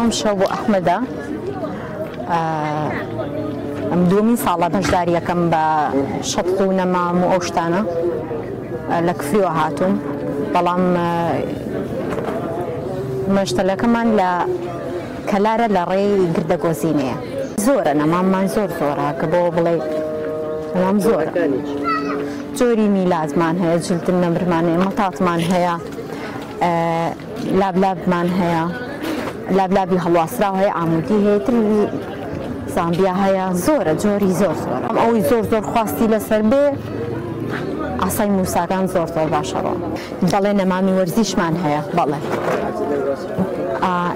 ئەم شەو بۆ ئەحمەدە ئەم دووەمین ساڵە بەشداریەکەم بە شەتڵ و نەمام و ئەو شتانە لە کفریوە هاتووم، بەڵام مەشتەلەکەمان لە کەلارە لە ڕێی گردەگۆزینەیە. زۆرە نەماممان زۆرە کە بۆ بڵێ نەمام زۆرە. جۆری میلادمان هەیە، جلتن نەمرمان هەیە، مەتاتمان هەیە، لابلابمان هەیە، لابلابی هەڵواسراو هەیە، ئامودی هەیە، تری زامبیا هەیە، زۆرە جۆری زۆرە. ئەوەی زۆر خواستی لەسەر بێ ئاسای موساکان زۆر باشەوە. دەڵێ نەمامی وەرزیشمان هەیە، بەڵێ.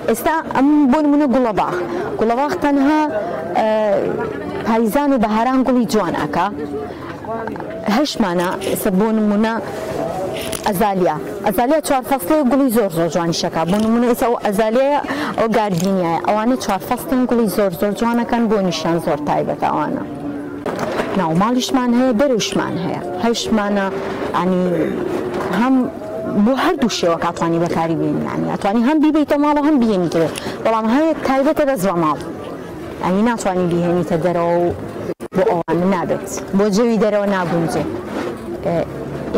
ئێستا ئەم بۆ نمونە گوڵەباغ تەنها پاییزان و بەهاران گوڵی جوان ئەکا. هەشمانە ئێستا بۆ نمونە ئەزالیا چوار فەسڵی گوڵی زۆر جوانیشەکە. بۆ نمونە ئێستا ئەو ئەزالیایە ئەو گاردینیایە، ئەوانە چوار فەسڵن گوڵی زۆر جوانەکەن، بۆ نیشان زۆر تایبەتە ئەوانە. ناوماڵیشمان هەیە، بەرەوشمان هەیە، هەشمانە ینی هەم بۆ هەردوو شێوە کاتوانی بەکاری بێنی، ینی ئەتوانی هەم بیبیتە ماڵەوە هەم بهێنیتەوە، بەڵام هەیە تایبەتە بەس بە ماڵ، ینی ناتوانی بهێنیتە دەرەوە و بۆ ئەوانە نابێت، بۆ جەوی دەرەوە نابونجێ.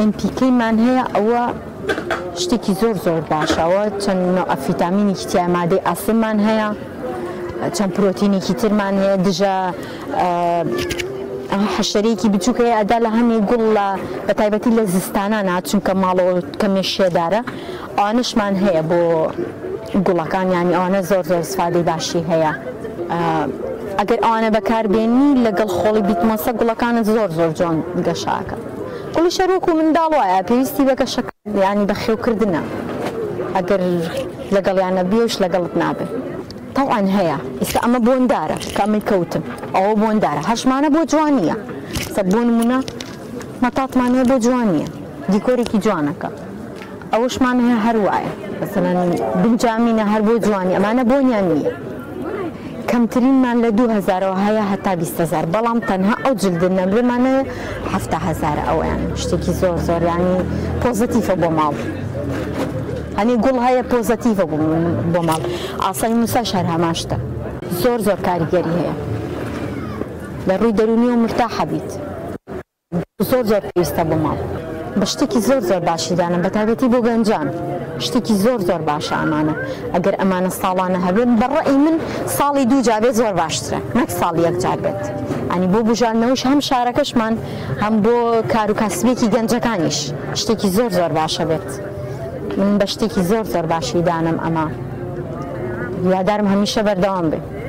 NPK-مان هەیە، ئەوە شتێکی زۆر باشەوە، چەند ڤیتامینێکی تیا مادەی ئاسممان هەیە، چەند پرۆتینێکی ترمان هەیە، دژە حەشەرەیەکی بچووکەیە ئەدا لە هەمی گوڵ لە بە تایبەتی لە زستانانە، چونکە ماڵەوە کەمێ شێدارە، ئەوانشمان هەیە بۆ گوڵەکان، ینی ئەوانە زۆر سفادەی باشی هەیە. ئەگەر ئەوانە بەکاربێنی لەگەڵ خۆڵی بیتمەسە گوڵەکانت زۆر جوان گەشاکە. گوڵی شەرۆک و منداڵ وایە پێویستی بە گەشە ینی بە خێوکردنە، ئەگەر لەگەڵیانە بێش لەگەڵت نابێت. تەوان هەیە، ئێستا ئەمە بۆندارە کە ئەمەی کەوتم، ئەوە بۆندارە، هەشمانە بۆ جوانیە، بۆ نمونە مەتاتمان هەیە بۆ جوانیە، دیکۆرێکی جوانەکە. ئەوشمان هەیە هەروایە، مەسەڵەن بنجامینە هەر بۆ جوانی، ئەمانە بۆنیان نییە. کەمترینمان لە 2000ەوە هەیە هەتا 20000، بەڵام تەنها ئەو جلدە نەمرمانە 70000 ئەویان شتێکی زۆر ینی پۆزتیفە بۆ ماڵ. هەنی گوڵ هەیە پۆزتیڤە بۆ ماڵ. ئاسای موساش هەر هەمان شتە، زۆر کاریگەری هەیە، لە ڕووی دەرونیەوە مرتاحە بیت، زۆر پێویستە بۆ ماڵ. بە شتێکی زۆر باشی دانم، بە تایبەتی بۆ گەنجان شتێکی زۆر باشە ئەمانە. ئەگەر ئەمانە ساڵانە هەبێت، بەڕێی من ساڵی 2 جار بێت زۆر باشترە، نەک ساڵی 1 جار بێت. ئەنی بۆ بژاردنەوەش هەم شارەکەشمان هەم بۆ کار و کەسبێکی گەنجەکانیش شتێکی زۆر باشە بێت. من بە شتێکی زۆر باشی دانم، ئەمە یادارم هەمیشە بەردەوام بێ.